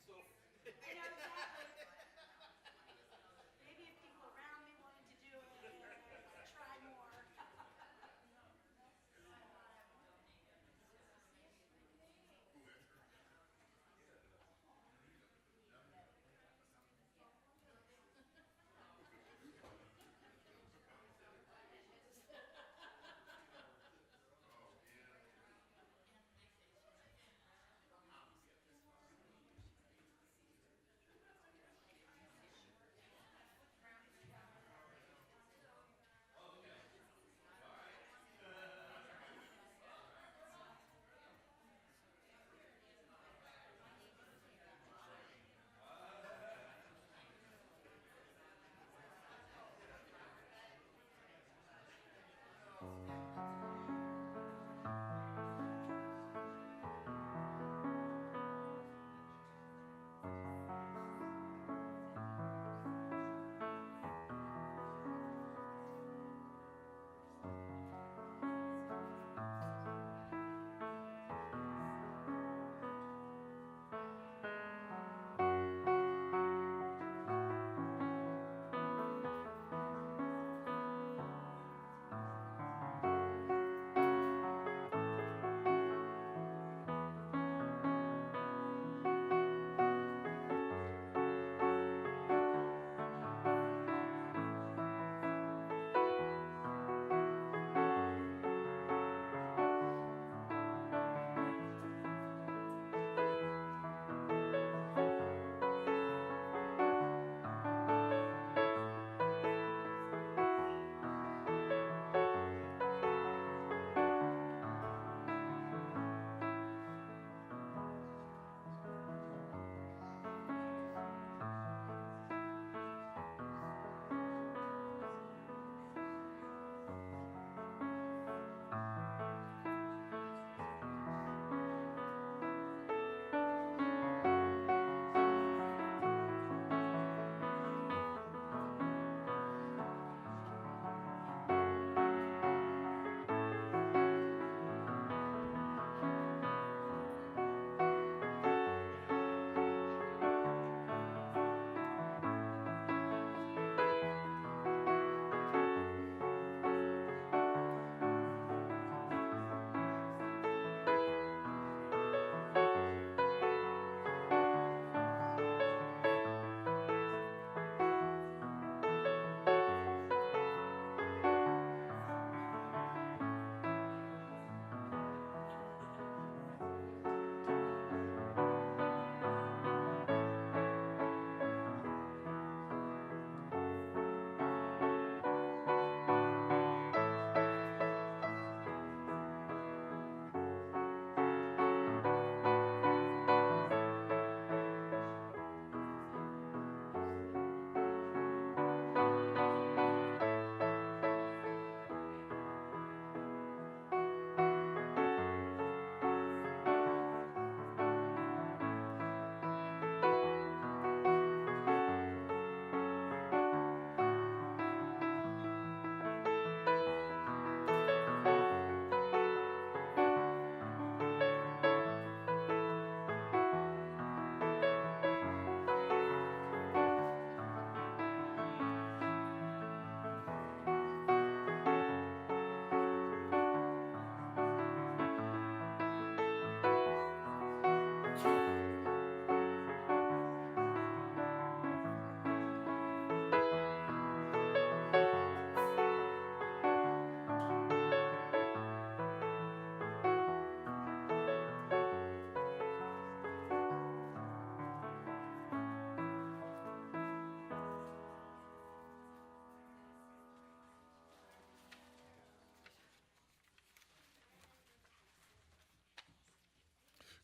I know exactly. Maybe if people around me wanted to do it, I'd try more.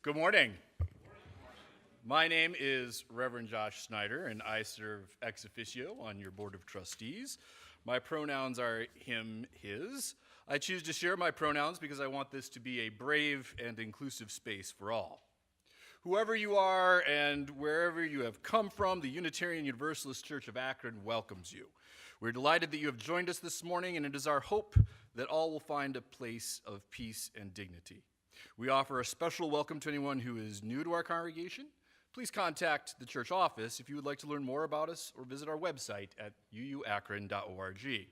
Good morning. My name is Reverend Josh Snyder, and I serve ex officio on your board of trustees. My pronouns are him, his. I choose to share my pronouns because I want this to be a brave and inclusive space for all. Whoever you are and wherever you have come from, the Unitarian Universalist Church of Akron welcomes you. We're delighted that you have joined us this morning, and it is our hope that all will find a place of peace and dignity. We offer a special welcome to anyone who is new to our congregation, Please contact the church office if you would like to learn more about us or visit our website at uuakron.org.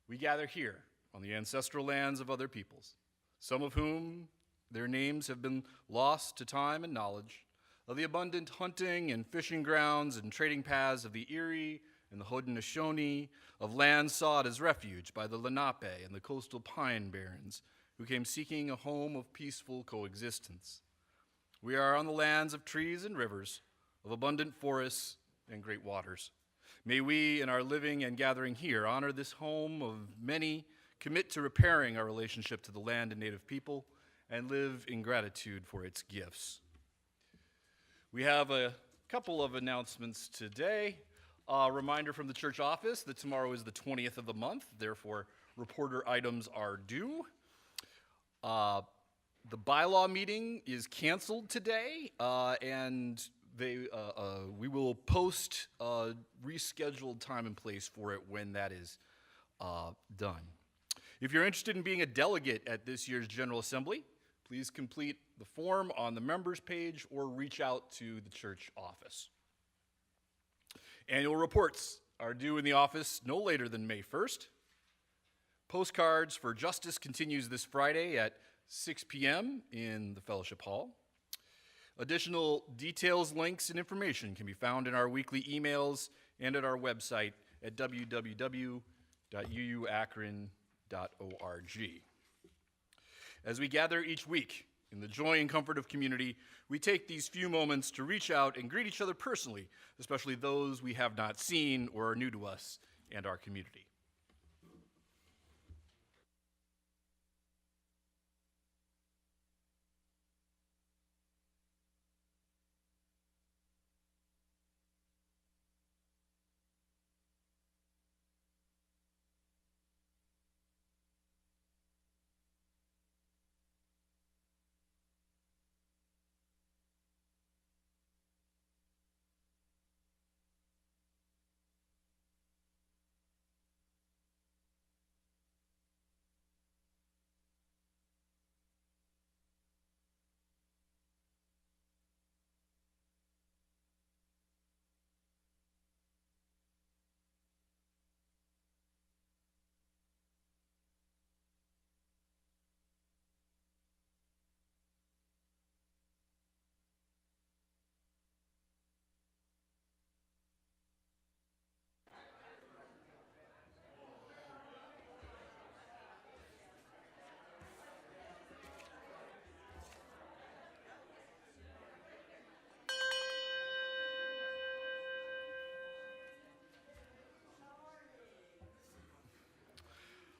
We gather here on the ancestral lands of other peoples, some of whom their names have been lost to time and knowledge, of the abundant hunting and fishing grounds and trading paths of the Erie and the Haudenosaunee, of lands sought as refuge by the Lenape and the coastal pine barrens, who came seeking a home of peaceful coexistence. We are on the lands of trees and rivers, of abundant forests and great waters. May we, in our living and gathering here, honor this home of many, commit to repairing our relationship to the land and native people, and live in gratitude for its gifts. We have a couple of announcements today. A reminder from the church office that tomorrow is the 20th of the month, therefore reporter items are due. The bylaw meeting is canceled today, and we will post a rescheduled time and place for it when that is done. If you're interested in being a delegate at this year's General Assembly, please complete the form on the members page or reach out to the church office. Annual reports are due in the office no later than May 1st. Postcards for Justice continues this Friday at 6 p.m. in the Fellowship Hall. Additional details, links, and information can be found in our weekly emails and at our website at www.uuakron.org. As we gather each week in the joy and comfort of community, we take these few moments to reach out and greet each other personally, especially those we have not seen or are new to us and our community.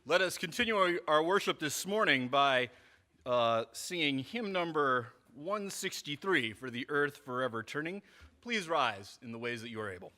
Let us continue our worship this morning by singing hymn number 163, For the Earth Forever Turning. Please rise in the ways that you are able.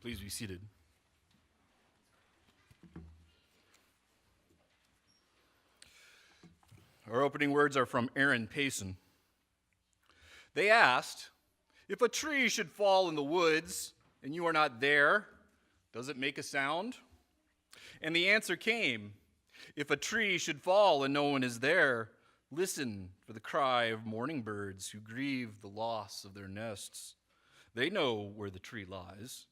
Please be seated. Our opening words are from Aaron Payson. They asked, if a tree should fall in the woods and you are not there, does it make a sound? And the answer came, if a tree should fall and no one is there, listen for the cry of mourning birds who grieve the loss of their nests. They know where the tree lies.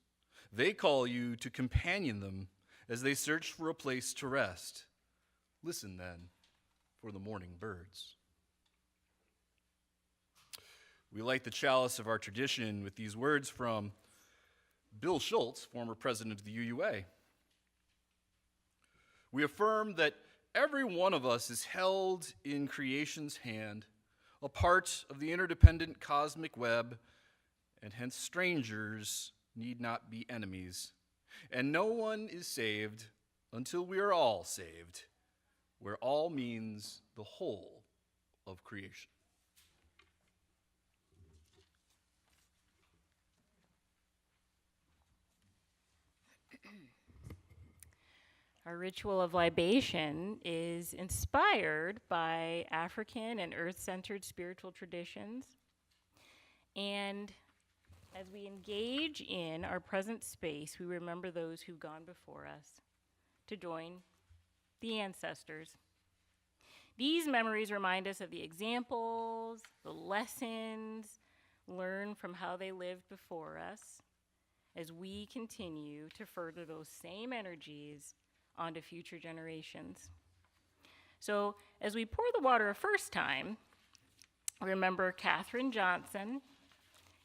They call you to companion them as they search for a place to rest. Listen then for the mourning birds. We light the chalice of our tradition with these words from Bill Schultz, former president of the UUA. We affirm that every one of us is held in creation's hand, a part of the interdependent cosmic web, and hence strangers need not be enemies. And no one is saved until we are all saved, where all means the whole of creation. Our ritual of libation is inspired by African and earth-centered spiritual traditions. And as we engage in our present space, we remember those who've gone before us to join the ancestors. These memories remind us of the examples, the lessons learned from how they lived before us as we continue to further those same energies onto future generations. So as we pour the water a first time, remember Katherine Johnson,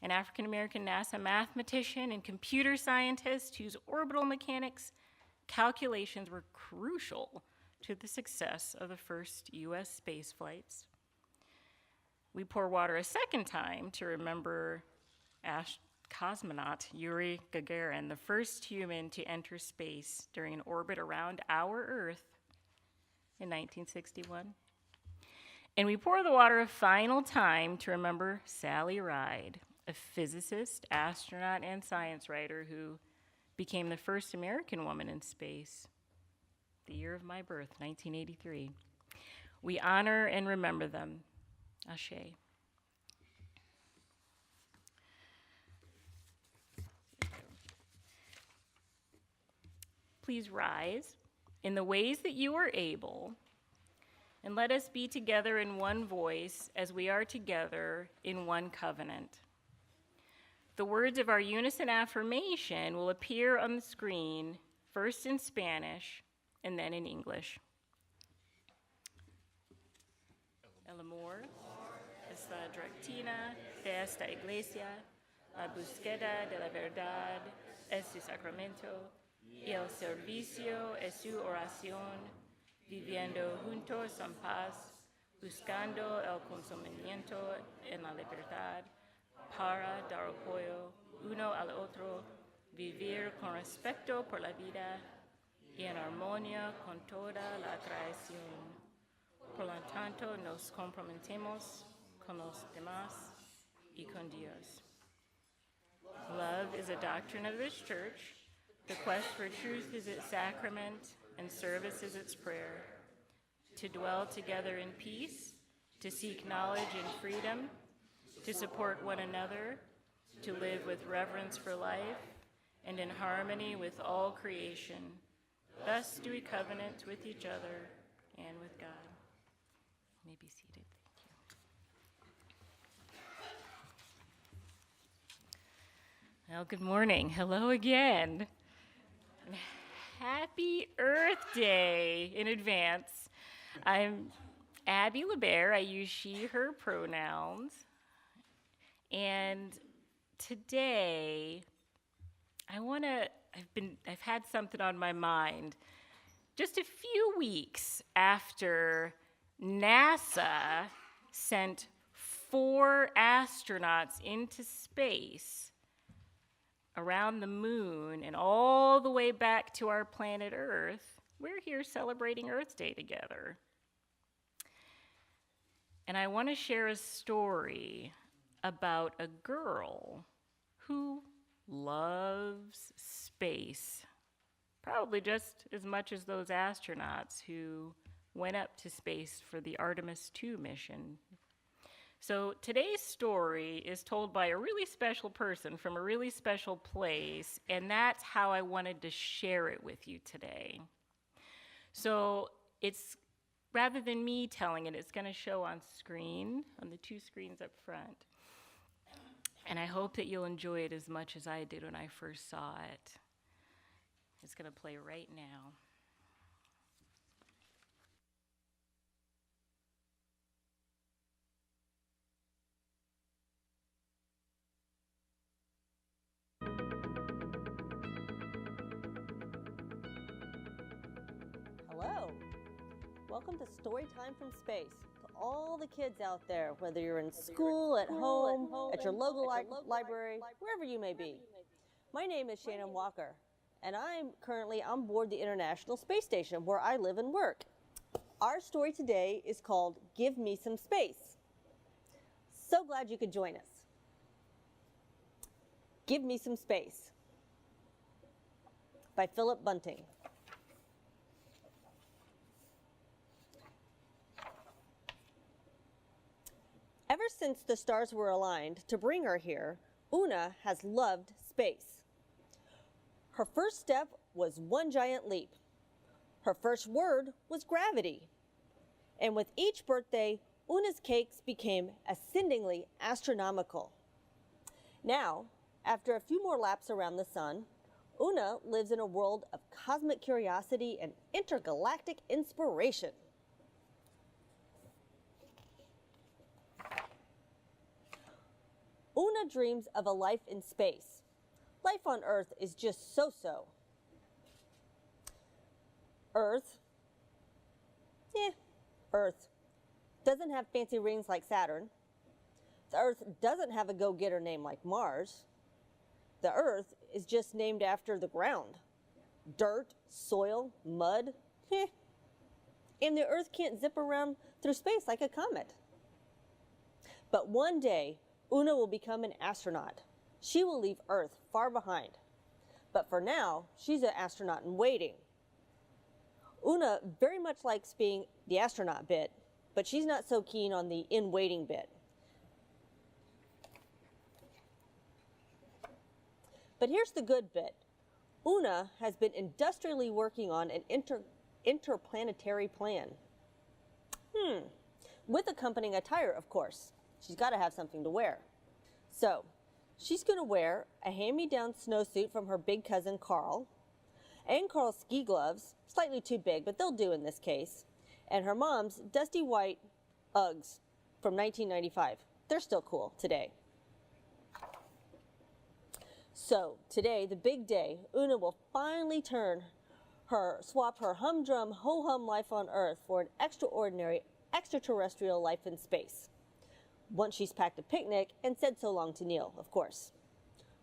an African-American NASA mathematician and computer scientist whose orbital mechanics calculations were crucial to the success of the first US space flights. We pour water a second time to remember cosmonaut Yuri Gagarin, the first human to enter space during an orbit around our Earth in 1961. And we pour the water a final time to remember Sally Ride, a physicist, astronaut, and science writer who became the first American woman in space, the year of my birth, 1983. We honor and remember them. Ashe. Please rise in the ways that you are able, and let us be together in one voice as we are together in one covenant. The words of our unison affirmation will appear on the screen, first in Spanish and then in English. El amor es la directina de esta iglesia, la búsqueda de la verdad es su sacramento, y el servicio es su oración, viviendo juntos en paz, buscando el consumimiento en la libertad, para dar apoyo uno al otro, vivir con respeto por la vida y en armonía con toda la creación. Por lo tanto, nos comprometemos con los demás y con Dios. Love is a doctrine of this church. The quest for truth is its sacrament, and service is its prayer. To dwell together in peace, to seek knowledge and freedom, to support one another, to live with reverence for life, and in harmony with all creation. Thus do we covenant with each other and with God. You may be seated. Thank you. Well, good morning. Hello again. Happy Earth Day in advance. I'm Abby LeBear. I use she, her pronouns. And today, I've had something on my mind. Just a few weeks after NASA sent 4 astronauts into space around the moon and all the way back to our planet Earth, we're here celebrating Earth Day together. And I want to share a story about a girl who loves space, probably just as much as those astronauts who went up to space for the Artemis II mission. So today's story is told by a really special person from a really special place, and that's how I wanted to share it with you today. So it's, rather than me telling it, it's going to show on screen, on the two screens up front. And I hope that you'll enjoy it as much as I did when I first saw it. It's going to play right now. Hello. Welcome to Storytime from Space. To all the kids out there, whether you're in school, at home, at your local library, wherever you may be. My name is Shannon Walker, and I'm currently on board the International Space Station where I live and work. Our story today is called Give Me Some Space. So glad you could join us. Give Me Some Space by Philip Bunting. Ever since the stars were aligned to bring her here, Una has loved space. Her first step was one giant leap. Her first word was gravity. And with each birthday, Una's cakes became ascendingly astronomical. Now, after a few more laps around the sun, Una lives in a world of cosmic curiosity and intergalactic inspiration. Una dreams of a life in space. Life on Earth is just so-so. Earth doesn't have fancy rings like Saturn. The Earth doesn't have a go-getter name like Mars. The Earth is just named after the ground. Dirt, soil, mud. And the Earth can't zip around through space like a comet. But one day, Una will become an astronaut. She will leave Earth far behind. But for now, she's an astronaut in waiting. Una very much likes being the astronaut bit, but she's not so keen on the in waiting bit. But here's the good bit. Una has been industrially working on an interplanetary plan. With accompanying attire, of course. She's got to have something to wear. So, she's going to wear a hand-me-down snowsuit from her big cousin Carl, and Carl's ski gloves, slightly too big, but they'll do in this case, and her mom's dusty white Uggs from 1995. They're still cool today. So, today, the big day, Una will finally swap her humdrum, ho-hum life on Earth for an extraordinary, extraterrestrial life in space. Once she's packed a picnic and said so long to Neil, of course.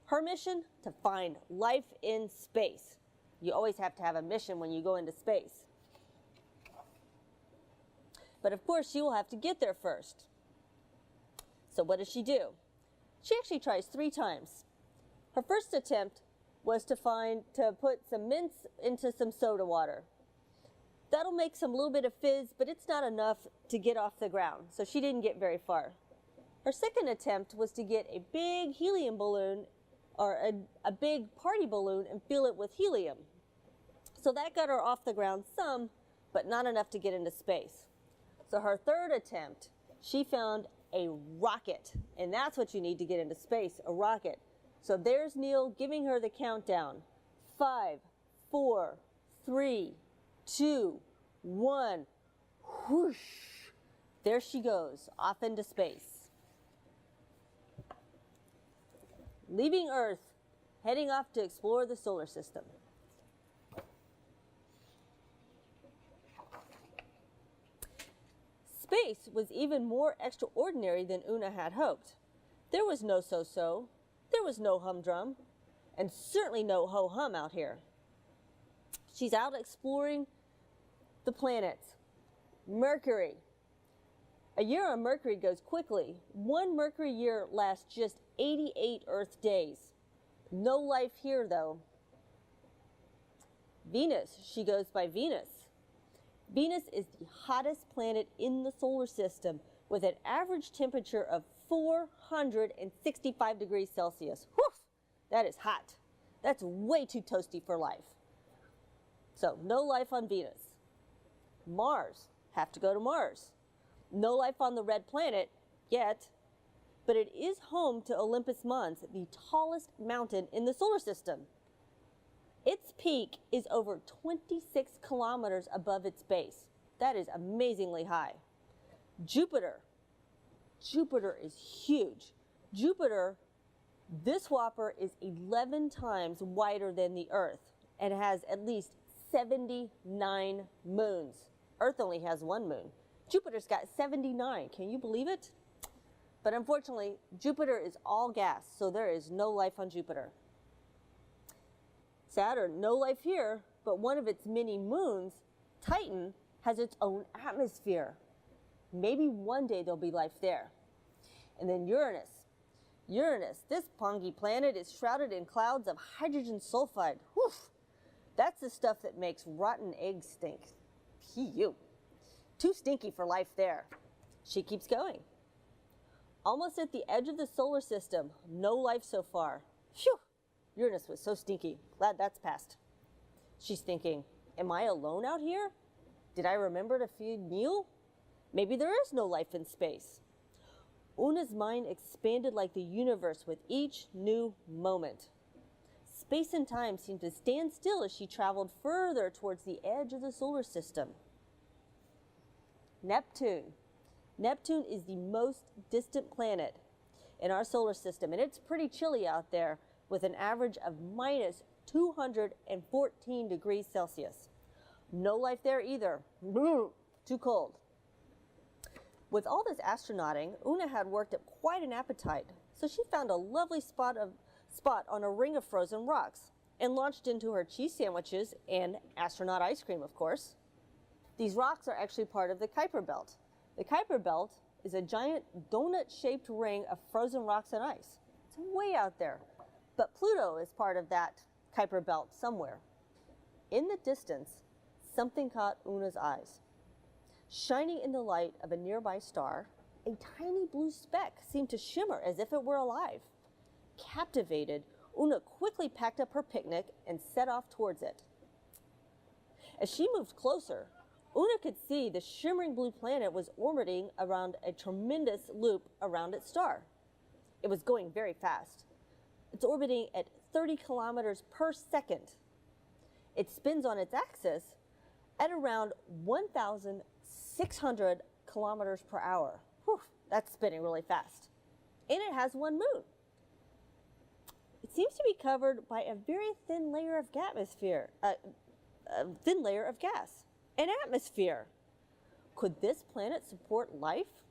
Her mission? To find life in space. You always have to have a mission when you go into space. But of course, she will have to get there first. So what does she do? She actually tries 3 times. Her first attempt was to put some mints into some soda water. That'll make some little bit of fizz, but it's not enough to get off the ground, so she didn't get very far. Her second attempt was to get a big helium balloon, or a big party balloon, and fill it with helium. So that got her off the ground some, but not enough to get into space. So her third attempt, she found a rocket, and that's what you need to get into space, a rocket. So there's Neil giving her the countdown. 5, 4, 3, 2, 1. Whoosh! There she goes, off into space. Leaving Earth, heading off to explore the solar system. Space was even more extraordinary than Una had hoped. There was no so-so, there was no humdrum, and certainly no ho-hum out here. She's out exploring the planets. Mercury. A year on Mercury goes quickly. One Mercury year lasts just 88 Earth days. No life here, though. Venus. She goes by Venus. Venus is the hottest planet in the solar system with an average temperature of 465 degrees Celsius. Whew, that is hot. That's way too toasty for life. So no life on Venus. Mars, have to go to Mars. No life on the red planet yet, but it is home to Olympus Mons, the tallest mountain in the solar system. Its peak is over 26 kilometers above its base. That is amazingly high. Jupiter. Jupiter is huge. Jupiter, this whopper is 11 times wider than the Earth and has at least 79 moons. Earth only has one moon. Jupiter's got 79. Can you believe it? But unfortunately, Jupiter is all gas, so there is no life on Jupiter. Saturn, no life here, but one of its many moons, Titan, has its own atmosphere. Maybe one day there'll be life there. And then Uranus. Uranus, this pongy planet is shrouded in clouds of hydrogen sulfide. Whew, that's the stuff that makes rotten eggs stink. Phew. Too stinky for life there. She keeps going. Almost at the edge of the solar system, no life so far. Phew, Uranus was so stinky. Glad that's passed. She's thinking, am I alone out here? Did I remember to feed Neil? Maybe there is no life in space. Una's mind expanded like the universe with each new moment. Space and time seemed to stand still as she traveled further towards the edge of the solar system. Neptune. Neptune is the most distant planet in our solar system, and it's pretty chilly out there with an average of minus 214 degrees Celsius. No life there either. Too cold. With all this astronauting, Una had worked up quite an appetite, so she found a lovely spot on a ring of frozen rocks and launched into her cheese sandwiches and astronaut ice cream, of course. These rocks are actually part of the Kuiper Belt. The Kuiper Belt is a giant donut-shaped ring of frozen rocks and ice. It's way out there, but Pluto is part of that Kuiper Belt somewhere. In the distance, something caught Una's eyes. Shining in the light of a nearby star, a tiny blue speck seemed to shimmer as if it were alive. Captivated, Una quickly packed up her picnic and set off towards it. As she moved closer, Una could see the shimmering blue planet was orbiting around a tremendous loop around its star. It was going very fast. It's orbiting at 30 kilometers per second. It spins on its axis at around 1,600 kilometers per hour. Whew, that's spinning really fast. And it has one moon. It seems to be covered by a very thin layer of gas, an atmosphere. Could this planet support life?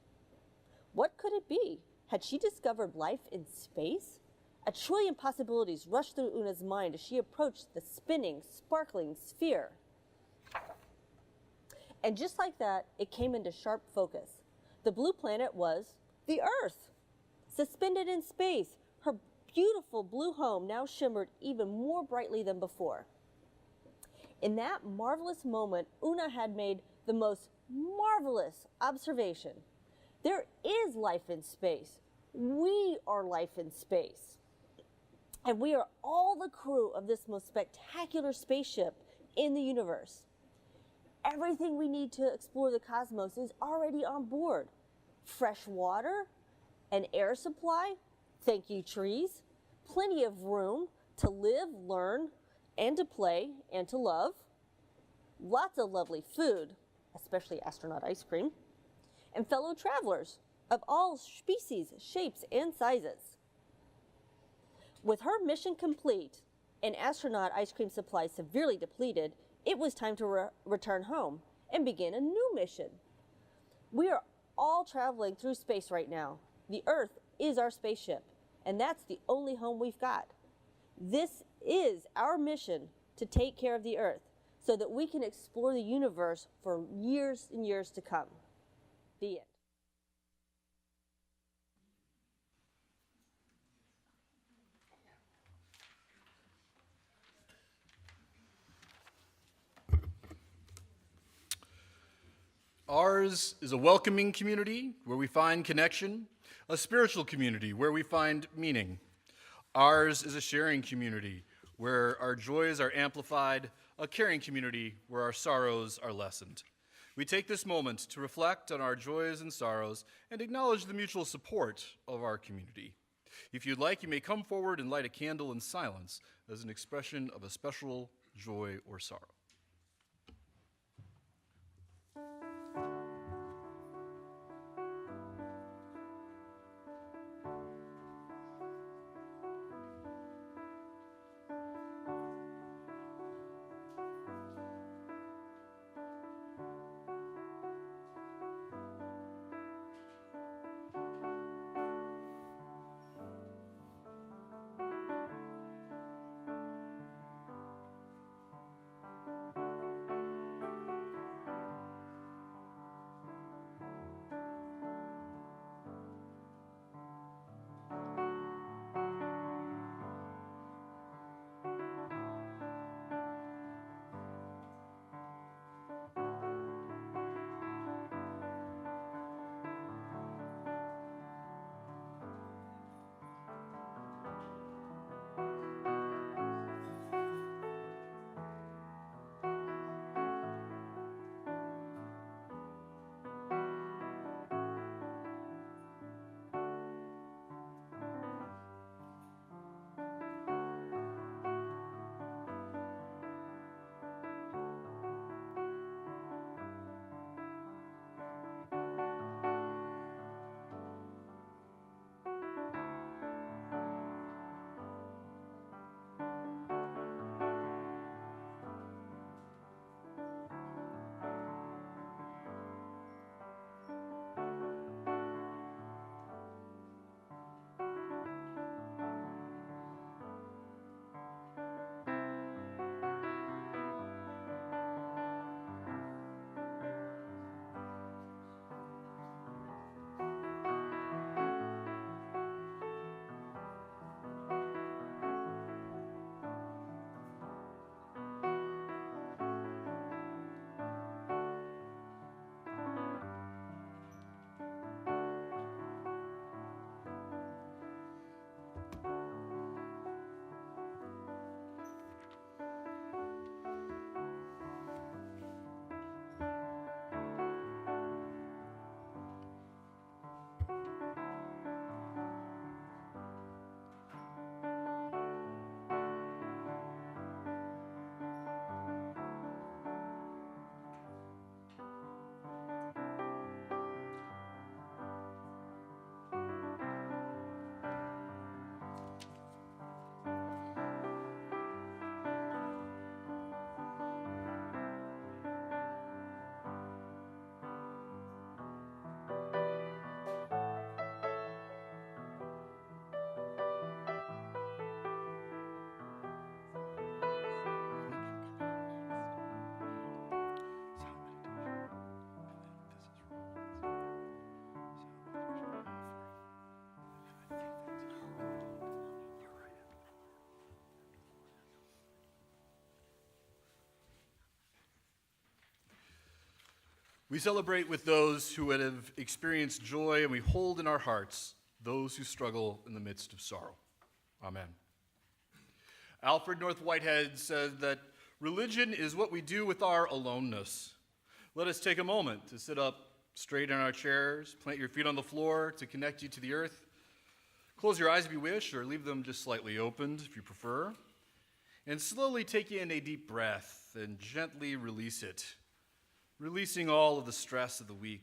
What could it be? Had she discovered life in space? A trillion possibilities rushed through Una's mind as she approached the spinning, sparkling sphere. And just like that, it came into sharp focus. The blue planet was the Earth. Suspended in space, her beautiful blue home now shimmered even more brightly than before. In that marvelous moment, Una had made the most marvelous observation. There is life in space. We are life in space. And we are all the crew of this most spectacular spaceship in the universe. Everything we need to explore the cosmos is already on board. Fresh water, an air supply, thank you trees, plenty of room to live, learn, and to play, and to love. Lots of lovely food, especially astronaut ice cream, and fellow travelers of all species, shapes, and sizes. With her mission complete and astronaut ice cream supplies severely depleted, it was time to return home and begin a new mission. We are all traveling through space right now. The Earth is our spaceship, and that's the only home we've got. This is our mission to take care of the Earth so that we can explore the universe for years and years to come. The end. Ours is a welcoming community where we find connection, a spiritual community where we find meaning. Ours is a sharing community where our joys are amplified, a caring community where our sorrows are lessened. We take this moment to reflect on our joys and sorrows and acknowledge the mutual support of our community. If you'd like, you may come forward and light a candle in silence as an expression of a special joy or sorrow. We celebrate with those who have experienced joy, and we hold in our hearts those who struggle in the midst of sorrow. Amen. Alfred North Whitehead said that religion is what we do with our aloneness. Let us take a moment to sit up straight in our chairs, plant your feet on the floor to connect you to the earth. Close your eyes if you wish, or leave them just slightly opened if you prefer. And slowly take in a deep breath and gently release it, releasing all of the stress of the week.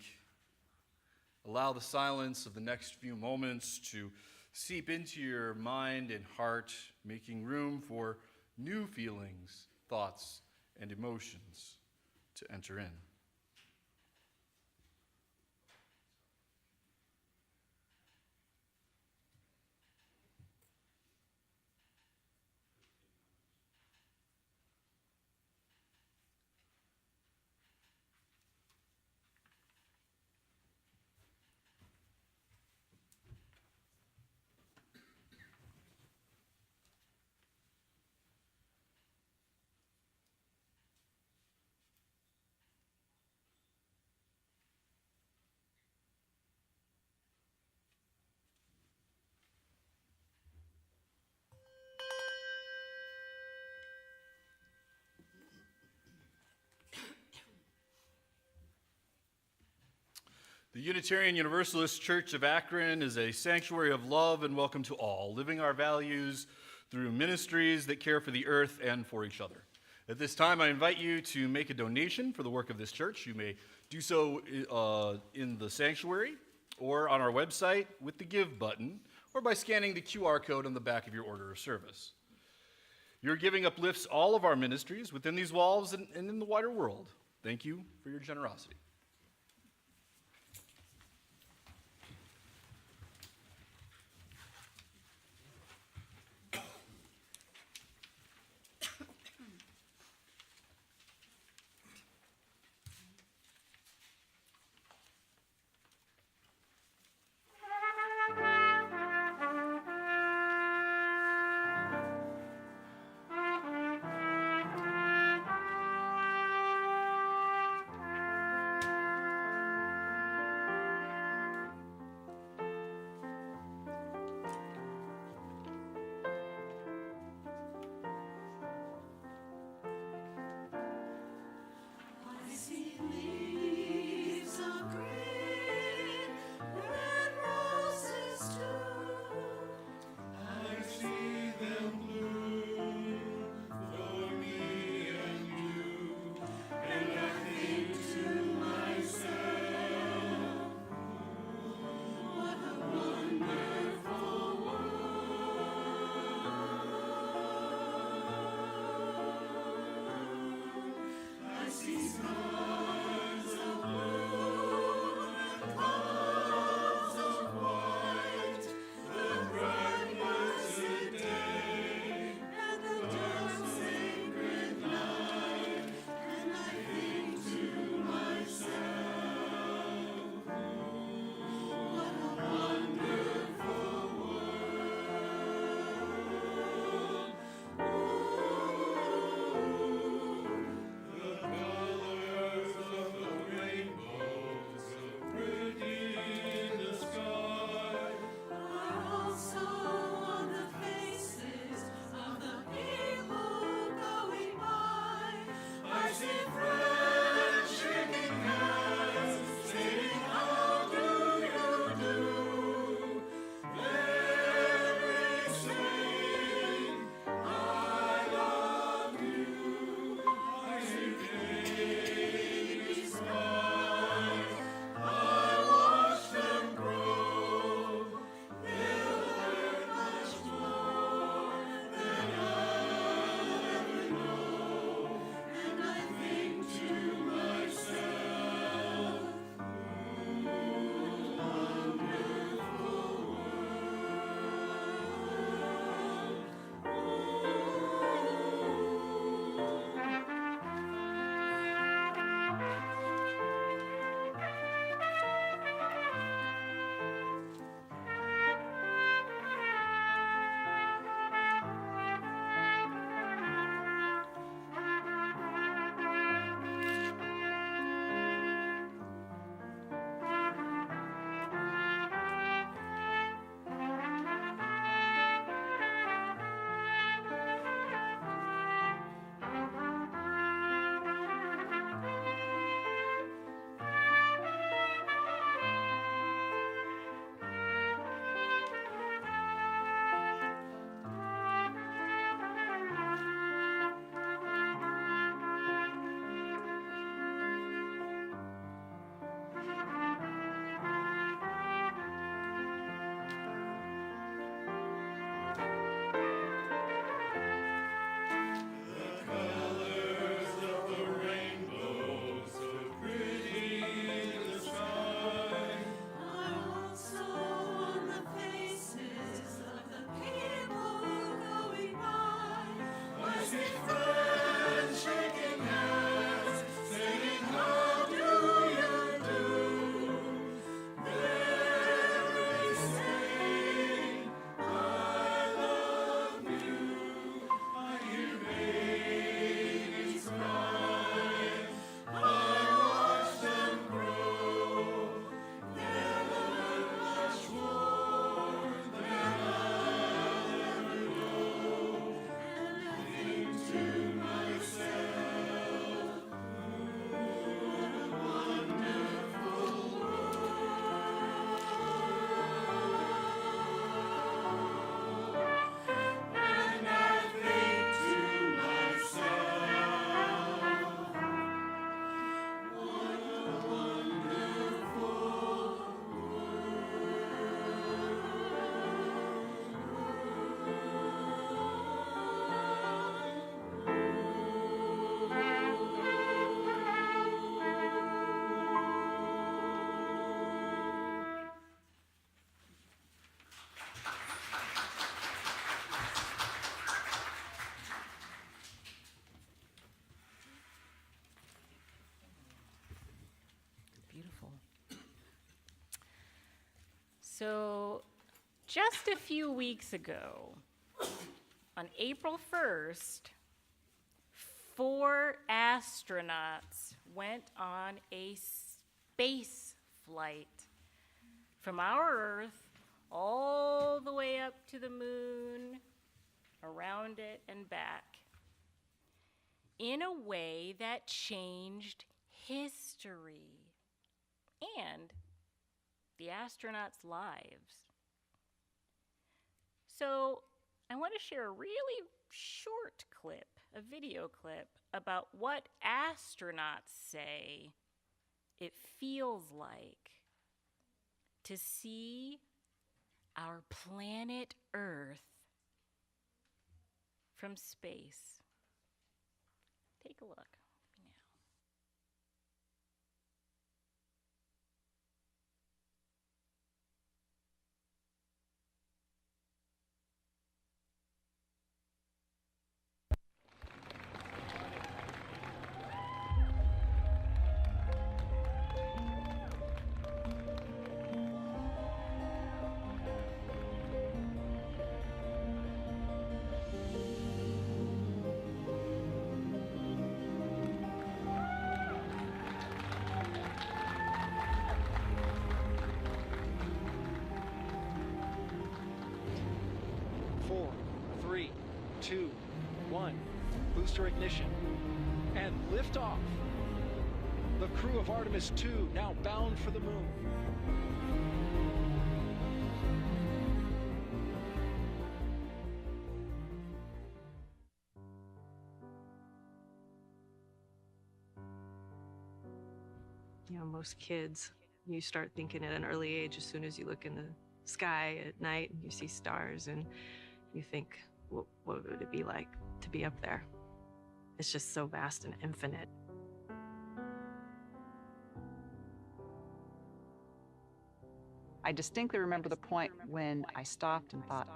Allow the silence of the next few moments to seep into your mind and heart, making room for new feelings, thoughts, and emotions to enter in. The Unitarian Universalist Church of Akron is a sanctuary of love and welcome to all, living our values through ministries that care for the earth and for each other. At this time, I invite you to make a donation for the work of this church. You may do so in the sanctuary or on our website with the Give button, or by scanning the QR code on the back of your order of service. Your giving uplifts all of our ministries within these walls and in the wider world. Thank you for your generosity. So, just a few weeks ago, on April 1st, 4 astronauts went on a space flight from our Earth all the way up to the moon, around it, and back, in a way that changed history and the astronauts' lives. So, I want to share a really short clip, a video clip, about what astronauts say it feels like to see our planet Earth from space. Take a look now. Four, 3, 2, 1. Booster ignition. And liftoff. The crew of Artemis 2 now bound for the moon. You know, most kids, you start thinking at an early age, as soon as you look in the sky at night and you see stars, and you think, what would it be like to be up there? It's just so vast and infinite. I distinctly remember the point when I stopped and thought,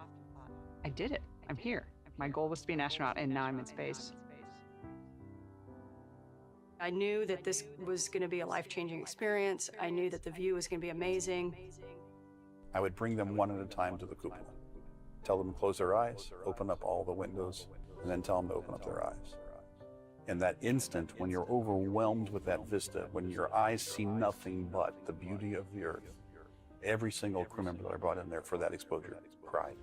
I did it. I'm here. My goal was to be an astronaut, and now I'm in space. I knew that this was going to be a life-changing experience. I knew that the view was going to be amazing. I would bring them one at a time to the cupola. Tell them to close their eyes, open up all the windows, and then tell them to open up their eyes. In that instant, when you're overwhelmed with that vista, when your eyes see nothing but the beauty of the Earth, every single crew member that I brought in there for that exposure cried.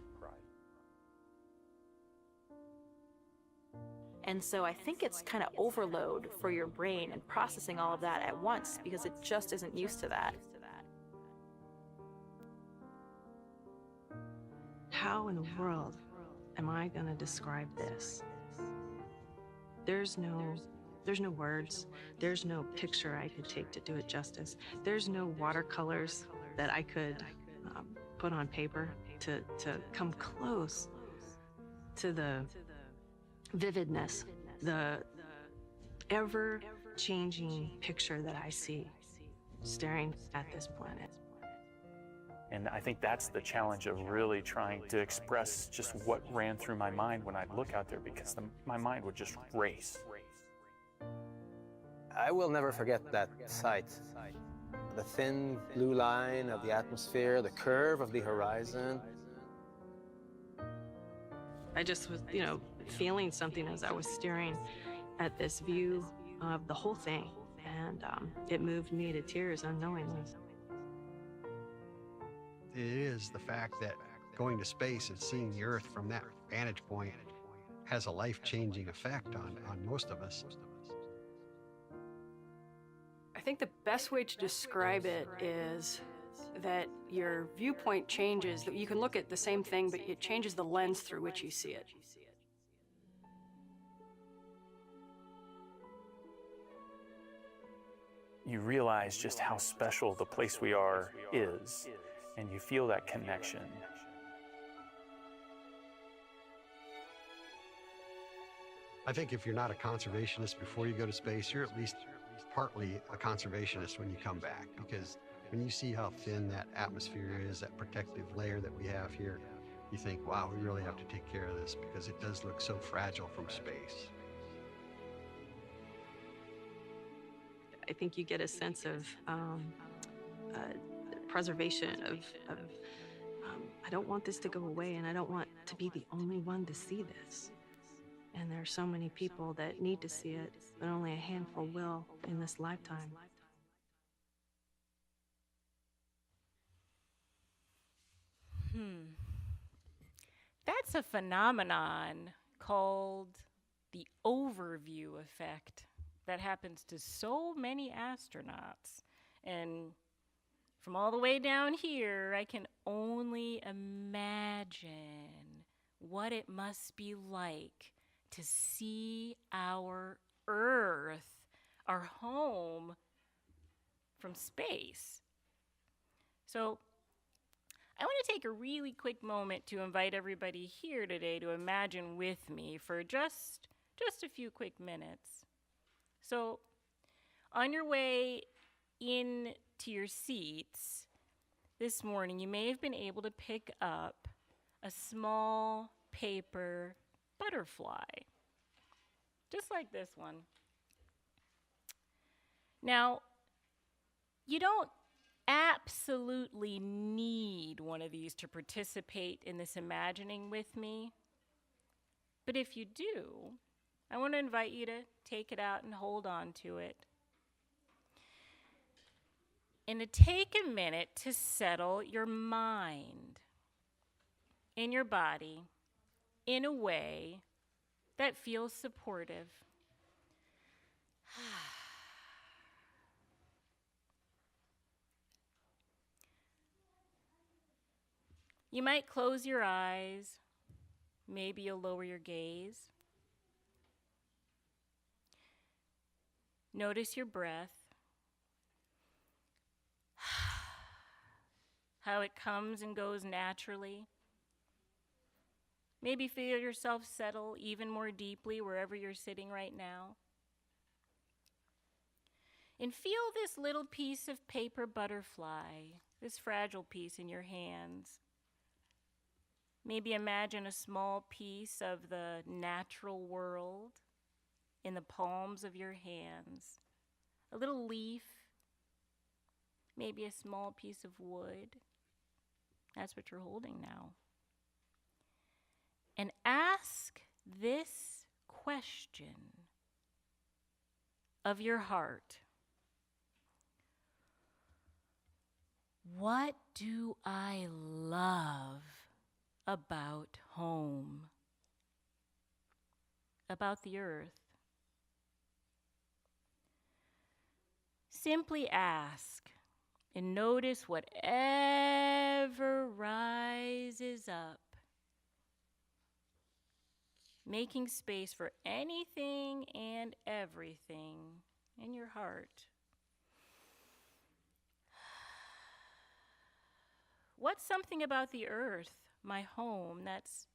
And so I think it's kind of overload for your brain and processing all of that at once because it just isn't used to that. How in the world am I going to describe this? There's no words. There's no picture I could take to do it justice. There's no watercolors that I could put on paper to come close to the vividness, the ever-changing picture that I see staring at this planet. And I think that's the challenge of really trying to express just what ran through my mind when I'd look out there, because my mind would just race. I will never forget that sight. The thin blue line of the atmosphere, the curve of the horizon. I just was, feeling something as I was staring at this view of the whole thing. And it moved me to tears unknowingly. It is the fact that going to space and seeing the Earth from that vantage point has a life-changing effect on most of us. I think the best way to describe it is that your viewpoint changes, that you can look at the same thing, but it changes the lens through which you see it. You realize just how special the place we are is, and you feel that connection. I think if you're not a conservationist before you go to space, you're at least partly a conservationist when you come back, because when you see how thin that atmosphere is, that protective layer that we have here, you think, wow, we really have to take care of this because it does look so fragile from space. I think you get a sense of preservation of I don't want this to go away, and I don't want to be the only one to see this. And there are so many people that need to see it, but only a handful will in this lifetime. That's a phenomenon called the overview effect that happens to so many astronauts. And from all the way down here, I can only imagine what it must be like to see our Earth, our home, from space. So I want to take a really quick moment to invite everybody here today to imagine with me for just a few quick minutes. So on your way in to your seats this morning, you may have been able to pick up a small paper butterfly, just like this one. Now, you don't absolutely need one of these to participate in this imagining with me, but if you do, I want to invite you to take it out and hold on to it. And to take a minute to settle your mind and your body in a way that feels supportive. You might close your eyes. Maybe you'll lower your gaze. Notice your breath. How it comes and goes naturally. Maybe feel yourself settle even more deeply wherever you're sitting right now. And feel this little piece of paper butterfly, this fragile piece in your hands. Maybe imagine a small piece of the natural world in the palms of your hands. A little leaf, maybe a small piece of wood. That's what you're holding now. And ask this question of your heart. What do I love about home? About the earth? Simply ask and notice whatever rises up, making space for anything and everything in your heart. What's something about the earth, my home, that's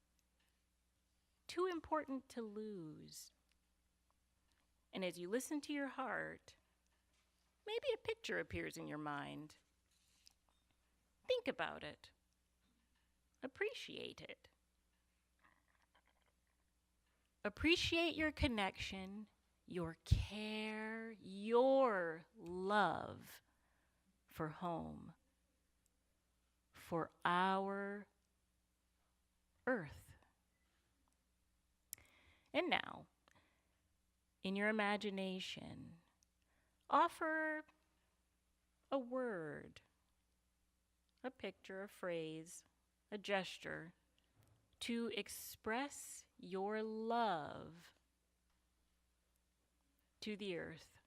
too important to lose? And as you listen to your heart, maybe a picture appears in your mind. Think about it. Appreciate it. Appreciate your connection, your care, your love for home, for our earth. And now, in your imagination, offer a word, a picture, a phrase, a gesture to express your love to the earth.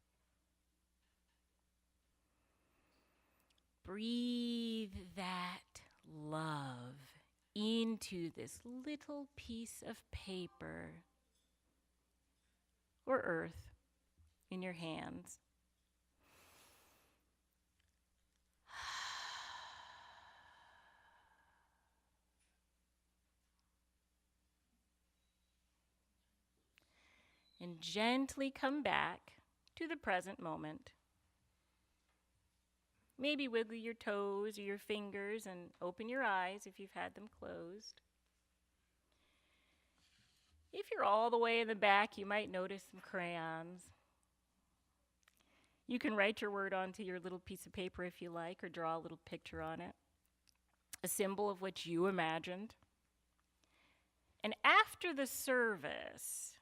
Breathe that love into this little piece of paper or earth in your hands. And gently come back to the present moment. Maybe wiggle your toes or your fingers and open your eyes if you've had them closed. If you're all the way in the back, you might notice some crayons. You can write your word onto your little piece of paper if you like, or draw a little picture on it, a symbol of what you imagined. And after the service,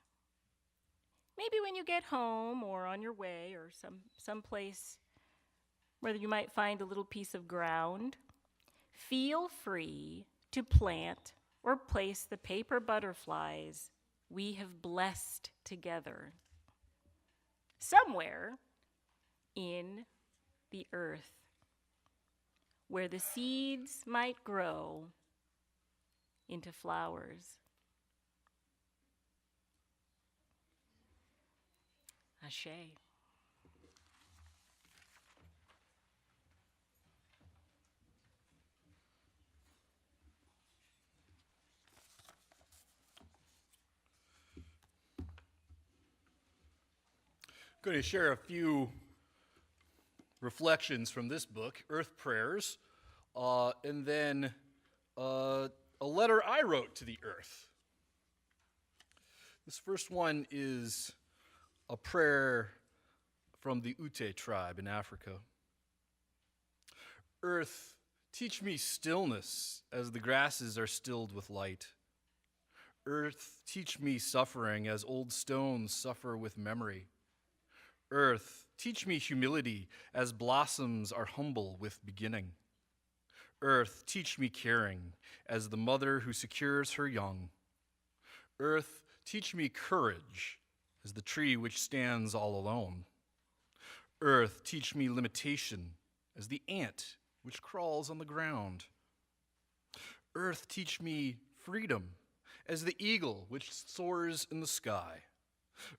maybe when you get home or on your way or someplace where you might find a little piece of ground, feel free to plant or place the paper butterflies we have blessed together somewhere in the earth, where the seeds might grow into flowers. Ashe. I'm going to share a few reflections from this book, Earth Prayers, and then a letter I wrote to the earth. This first one is a prayer from the UUCA tribe in Africa. Earth, teach me stillness as the grasses are stilled with light. Earth, teach me suffering as old stones suffer with memory. Earth, teach me humility as blossoms are humble with beginning. Earth, teach me caring as the mother who secures her young. Earth, teach me courage as the tree which stands all alone. Earth, teach me limitation as the ant which crawls on the ground. Earth, teach me freedom as the eagle which soars in the sky.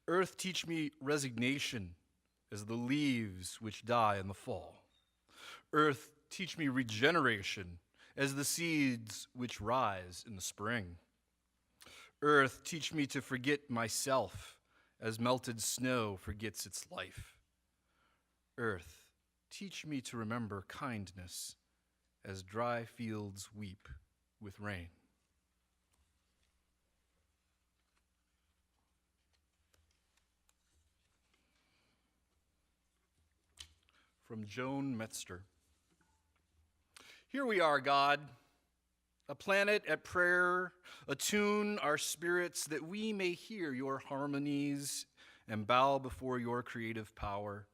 Earth, teach me resignation as the leaves which die in the fall. Earth, teach me regeneration as the seeds which rise in the spring. Earth, teach me to forget myself as melted snow forgets its life. Earth, teach me to remember kindness as dry fields weep with rain. From Joan Metzger. Here we are, God, a planet at prayer. Attune our spirits that we may hear your harmonies and bow before your creative power,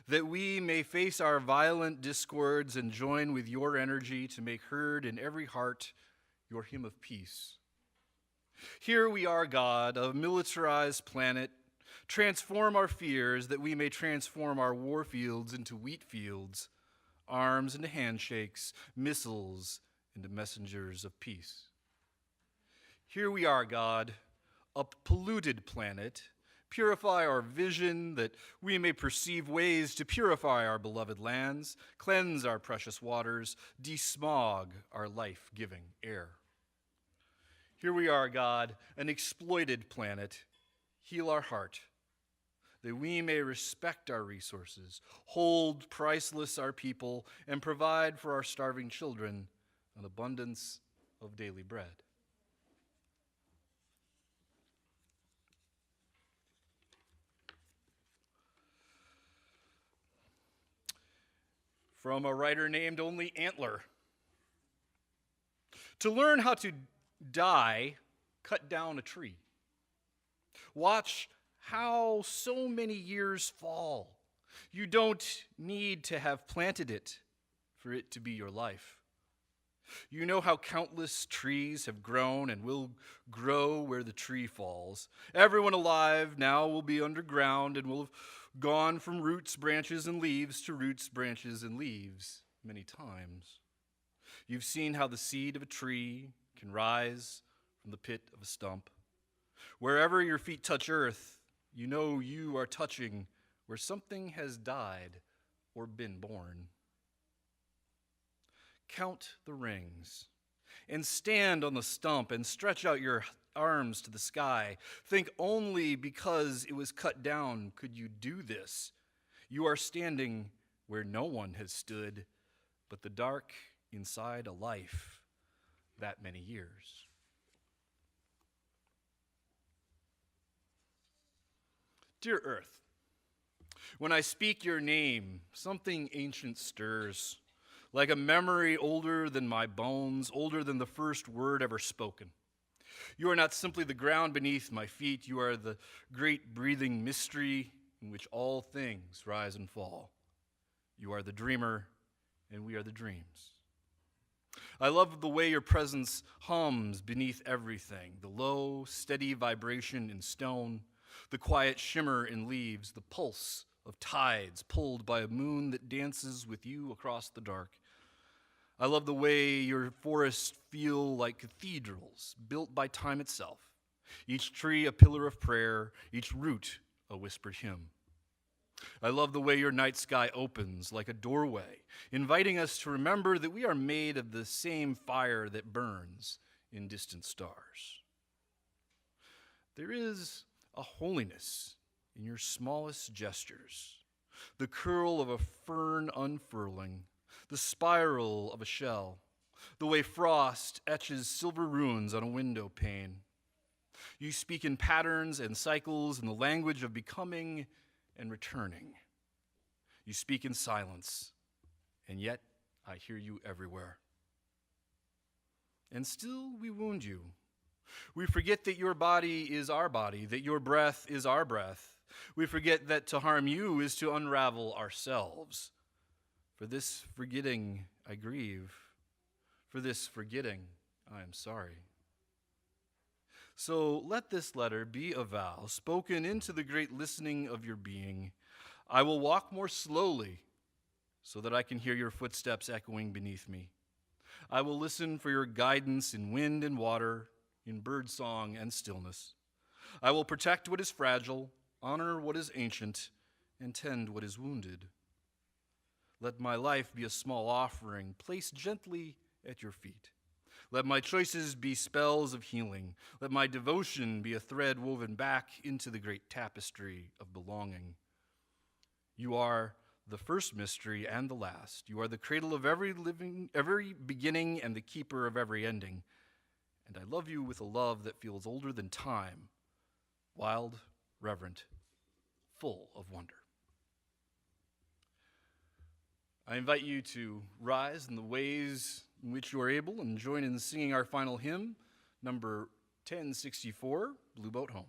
that we may face our violent discords and join with your energy to make heard in every heart your hymn of peace. Here we are, God, a militarized planet. Transform our fears that we may transform our war fields into wheat fields, arms into handshakes, missiles into messengers of peace. Here we are, God, a polluted planet. Purify our vision that we may perceive ways to purify our beloved lands, cleanse our precious waters, desmog our life-giving air. Here we are, God, an exploited planet. Heal our heart, that we may respect our resources, hold priceless our people, and provide for our starving children an abundance of daily bread. From a writer named only Antler. To learn how to die, cut down a tree. Watch how so many years fall. You don't need to have planted it for it to be your life. You know how countless trees have grown and will grow where the tree falls. Everyone alive now will be underground and will have gone from roots, branches, and leaves to roots, branches, and leaves many times. You've seen how the seed of a tree can rise from the pit of a stump. Wherever your feet touch earth, you know you are touching where something has died or been born. Count the rings and stand on the stump and stretch out your arms to the sky. Think only because it was cut down could you do this. You are standing where no one has stood, but the dark inside a life that many years. Dear Earth, When I speak your name, something ancient stirs, like a memory older than my bones, older than the first word ever spoken. You are not simply the ground beneath my feet, you are the great breathing mystery in which all things rise and fall. You are the dreamer, and we are the dreams. I love the way your presence hums beneath everything, the low, steady vibration in stone, the quiet shimmer in leaves, the pulse of tides pulled by a moon that dances with you across the dark. I love the way your forests feel like cathedrals built by time itself, each tree a pillar of prayer, each root a whispered hymn. I love the way your night sky opens like a doorway, inviting us to remember that we are made of the same fire that burns in distant stars. There is a holiness in your smallest gestures, the curl of a fern unfurling, the spiral of a shell, the way frost etches silver runes on a window pane. You speak in patterns and cycles in the language of becoming and returning. You speak in silence, and yet I hear you everywhere. And still we wound you. We forget that your body is our body, that your breath is our breath. We forget that to harm you is to unravel ourselves. For this forgetting I grieve. For this forgetting I am sorry. So let this letter be a vow spoken into the great listening of your being. I will walk more slowly so that I can hear your footsteps echoing beneath me. I will listen for your guidance in wind and water, in birdsong and stillness. I will protect what is fragile, honor what is ancient, and tend what is wounded. Let my life be a small offering placed gently at your feet. Let my choices be spells of healing. Let my devotion be a thread woven back into the great tapestry of belonging. You are the first mystery and the last. You are the cradle of every beginning and the keeper of every ending. And I love you with a love that feels older than time, wild, reverent, full of wonder. I invite you to rise in the ways in which you are able and join in singing our final hymn, number 1064, Blue Boat Home.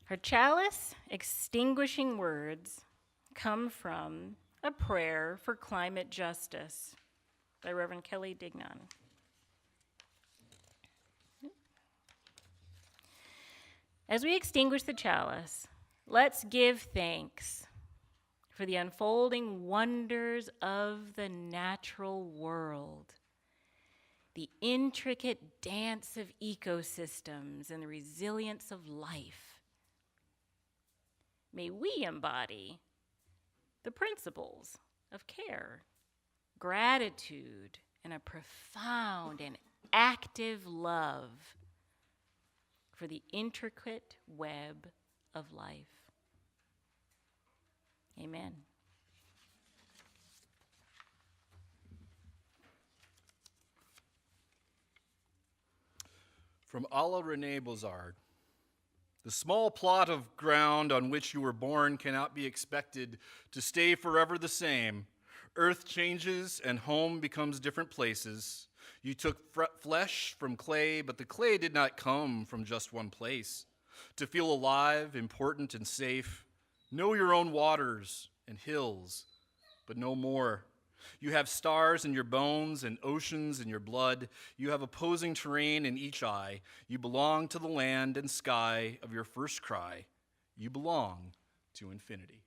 Her chalice extinguishing words come from A Prayer for Climate Justice by Reverend Kelly Dignan. As we extinguish the chalice, let's give thanks for the unfolding wonders of the natural world, the intricate dance of ecosystems and the resilience of life. May we embody the principles of care, gratitude, and a profound and active love for the intricate web of life. Amen. From Alla Renee Bozard. The small plot of ground on which you were born cannot be expected to stay forever the same. Earth changes and home becomes different places. You took flesh from clay, but the clay did not come from just one place. To feel alive, important, and safe, know your own waters and hills, but no more. You have stars in your bones and oceans in your blood. You have opposing terrain in each eye. You belong to the land and sky of your first cry. You belong to infinity.